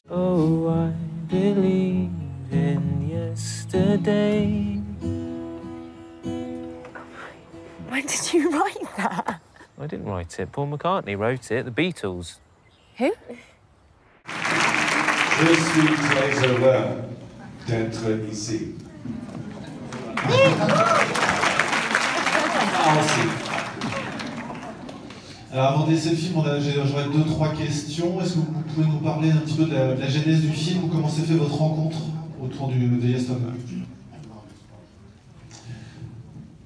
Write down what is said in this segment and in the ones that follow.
Oh, I believe in yesterday. When did you write that? I didn't write it. Paul McCartney wrote it. The Beatles. Who? Je suis très heureux d'être ici. Alors avant d'essayer le film, j'aurais 2-3 questions. Est-ce que vous pouvez nous parler un petit peu de la genèse du film? Comment s'est fait votre rencontre autour de Yesterday?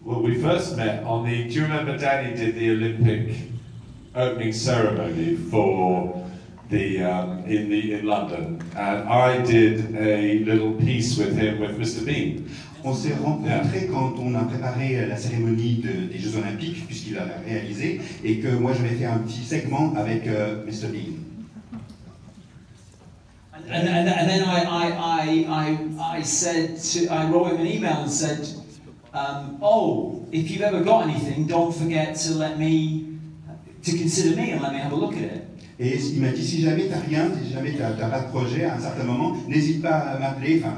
Well, we first met on the. Do you remember Danny did the Olympic opening ceremony for the in London, and I did a little piece with him with Mr. Bean. On s'est rencontrés quand on a préparé la cérémonie des Jeux Olympiques, puisqu'il a réalisé, et que moi j'avais fait un petit segment avec Mr. Bean. And then I said I wrote him an email and said, oh, if you've ever got anything, don't forget to consider me and let me have a look at it. Et il m'a dit, si jamais t'as rien, si jamais t'as pas de projet à un certain moment, n'hésite pas à m'appeler, enfin,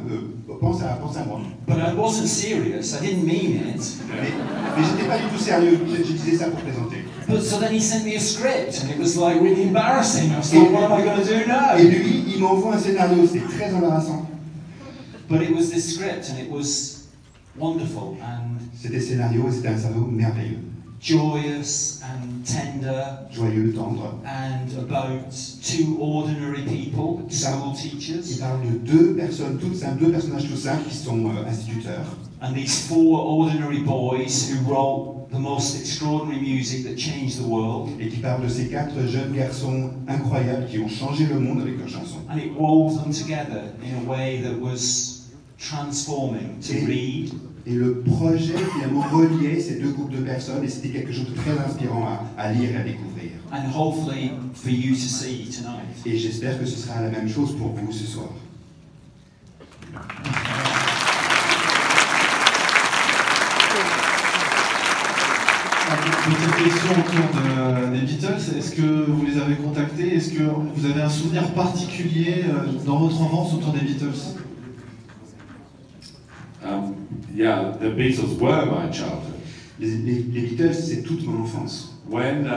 pense à moi. But I wasn't serious, I didn't mean it. Mais j'étais pas du tout sérieux, je disais ça pour présenter. But so then he sent me a script and it was like really embarrassing. I was like, what am I going to do now? Et lui, il m'envoie un scénario, c'était très embarrassant. But it was this script and it was wonderful and c'était scénario, c'était un scénario merveilleux. Joyous and tender, joyeux, tendre, and about two ordinary people, school teachers. Il parle de deux personnes toutes simples, deux personnages tout simples qui sont instituteurs. And these four ordinary boys who wrote the most extraordinary music that changed the world. Et qui parle de ces quatre jeunes garçons incroyables qui ont changé le monde avec leurs chansons. And it wove them together in a way that was transforming to read. Et le projet finalement reliait ces deux groupes de personnes et c'était quelque chose de très inspirant à lire et à découvrir. And hopefully for you to see tonight. Et j'espère que ce sera la même chose pour vous ce soir. Petite question autour des Beatles. Est-ce que vous les avez contactés? Est-ce que vous avez un souvenir particulier dans votre enfance autour des Beatles? Yeah, the Beatles were my childhood. Les Beatles, c'est toute mon enfance. When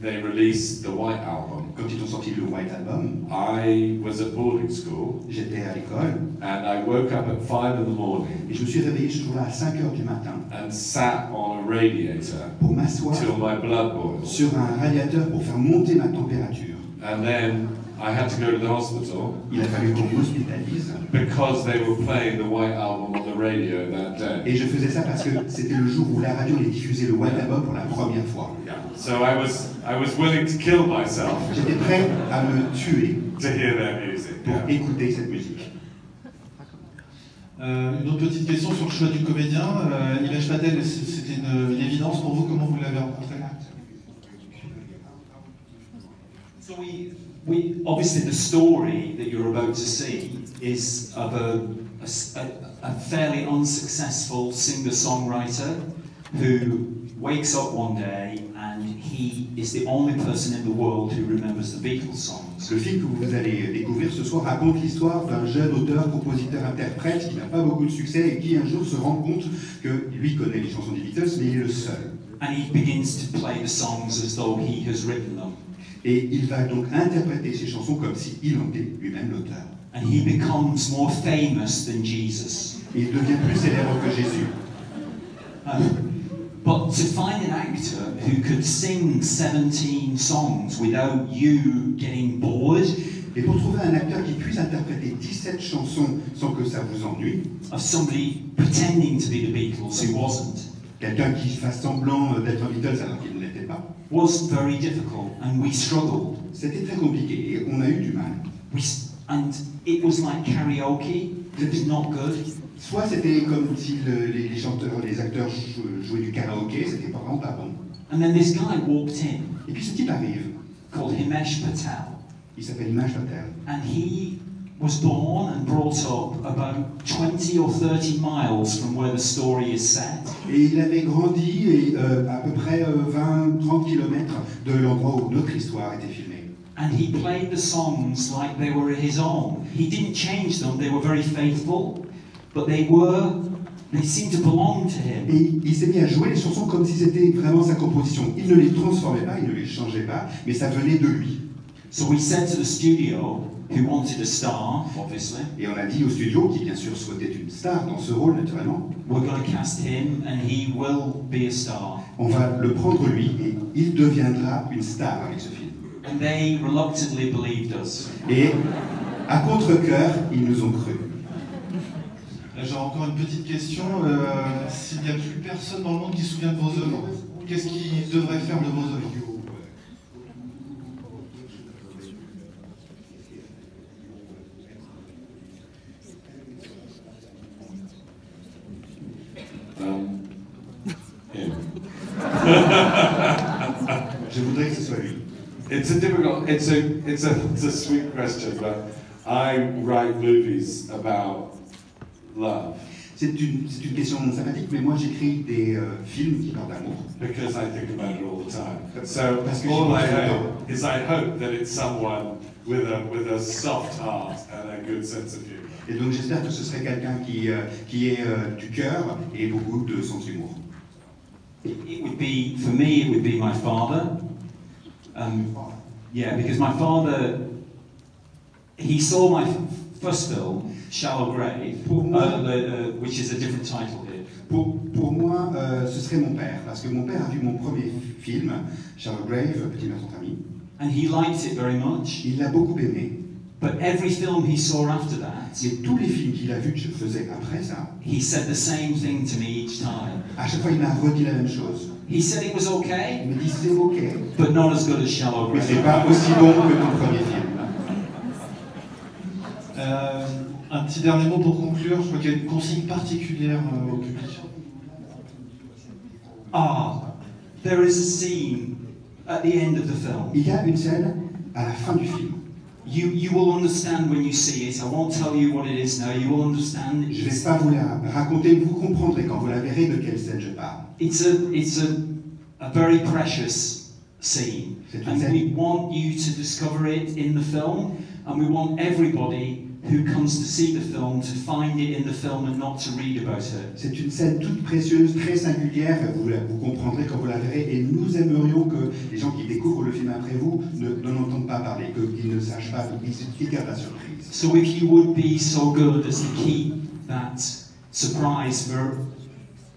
they released the White Album, quand ils ont sorti le White Album, I was at boarding school. J'étais à l'école. And I woke up at 5 in the morning. Et je me suis réveillé ce jour-là à 5 heures du matin. And sat on a radiator. Pour m'asseoir till my blood boiled. Sur un radiateur pour faire monter ma température. And then I had to go to the hospital. Il a fallu qu'on m'hospitalise. Because they were playing the White Album on the radio that day. Et je faisais ça parce que c'était le jour où la radio allait diffuser le White Album pour la première fois. Yeah. So I was willing to kill myself. J'étais prêt à me tuer. To hear their music. Pour écouter cette musique. Une autre petite question sur le choix du comédien. Himesh Patel, c'était une évidence pour vous? Comment vous l'avez rencontré? So we obviously the story that you're about to see is of a fairly unsuccessful singer-songwriter who wakes up one day and he is the only person in the world who remembers the Beatles songs. Le film que vous allez découvrir ce soir raconte l'histoire d'un jeune auteur, compositeur, interprète qui n'a pas beaucoup de succès et qui un jour se rend compte que lui connaît les chansons des Beatles, mais il est le seul. And he begins to play the songs as though he has written them. Et il va donc interpréter ces chansons comme s'il en était lui-même l'auteur. And he becomes more famous than Jesus. Et il devient plus célèbre que Jésus. But to find an actor who could sing 17 songs without you getting bored. Et pour trouver un acteur qui puisse interpréter 17 chansons sans que ça vous ennuie. Of somebody pretending to be the Beatles who wasn't. Quelqu'un qui fasse semblant d'être un Beatles alors qu'il ne l'était pas. Was very difficult and we struggled. C'était très compliqué et on a eu du mal. And it was like karaoke. It was not good. Soit c'était comme si les chanteurs, les acteurs jouaient du karaoké, c'était vraiment pas bon. And then this guy walked in. Et puis ce type arrive. Called Himesh Patel. Il s'appelle Himesh Patel. And he was born and brought up about 20 or 30 miles from where the story is set. Et il avait grandi à peu près 20-30 kilomètres de l'endroit où notre histoire était filmée. and he played the songs like they were his own. He didn't change them, they were very faithful, but they seemed to belong to him. Et il s'est mis à jouer les chansons comme si c'était vraiment sa composition. Il ne les transformait pas, il ne les changeait pas, mais ça venait de lui. So we said to the studio, who wanted a star, obviously, Et on a dit au studio, qui bien sûr souhaitait une star dans ce rôle naturellement, we're going to cast him and he will be a star. on va le prendre lui et il deviendra une star avec ce film. And they reluctantly believed us. Et à contre-cœur, ils nous ont cru. J'ai encore une petite question. S'il n'y a plus personne dans le monde qui se souvient de vos œuvres, qu'est-ce qu'il devrait faire de vos œuvres? Je voudrais que ce soit lui. It's a sweet question, but I write movies about love C'est une question sympathique, mais moi j'écris des films qui parlent d'amour. because I think about it all the time. So Parce que all j'y I pense tout le hope is I hope that it's someone with a soft heart and a good sense of humor. Et donc j'espère que ce serait quelqu'un qui ait du cœur et beaucoup de sens d'humour. It would be, for me, it would be my father. Yeah, because my father, he saw my first film, Shallow Grave, which is a different title here. Pour moi, ce serait mon père, parce que mon père a vu mon premier film, Shallow Grave, Petit meurtre entre amis. And he liked it very much. Il l'a beaucoup aimé. But every film he saw after that, Et tous les films qu'il a vus que je faisais après ça, he said the same thing to me each time. à chaque fois il m'a redit la même chose. He said it was okay, Il me dit c'est ok, but not as good as Shallow mais c'est Grave. pas aussi bon que ton premier film. Un petit dernier mot pour conclure. Je crois qu'il y a une consigne particulière au public. There is a scene at the end of the film. Il y a une scène à la fin du film. You will understand when you see it. I won't tell you what it is now. You will understand. Je ne vais pas vous la raconter, vous comprendrez quand vous la verrez de quelle scène je parle. It's a very precious scene, and we want you to discover it in the film, and we want everybody who comes to see the film to find it in the film and not to read about it. C'est une scène toute précieuse, très singulière, vous comprendrez quand vous la verrez, et nous aimerions que les gens qui découvrent le film après vous n'en entendent pas parler, qu'ils ne sachent pas, qu'ils gardent la surprise. So if you would be so good as to keep that surprise for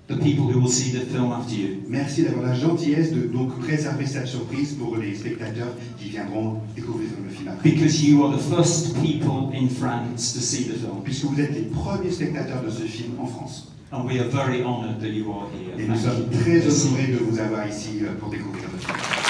the people who will see the film after you. Merci d'avoir la gentillesse de donc préserver cette surprise pour les spectateurs qui viendront découvrir le film après. Because you are the first people in France to see the film. Puisque vous êtes les premiers spectateurs de ce film en France. And we are very honoured that you are here. Et nous sommes très honorés de vous avoir ici pour découvrir le film.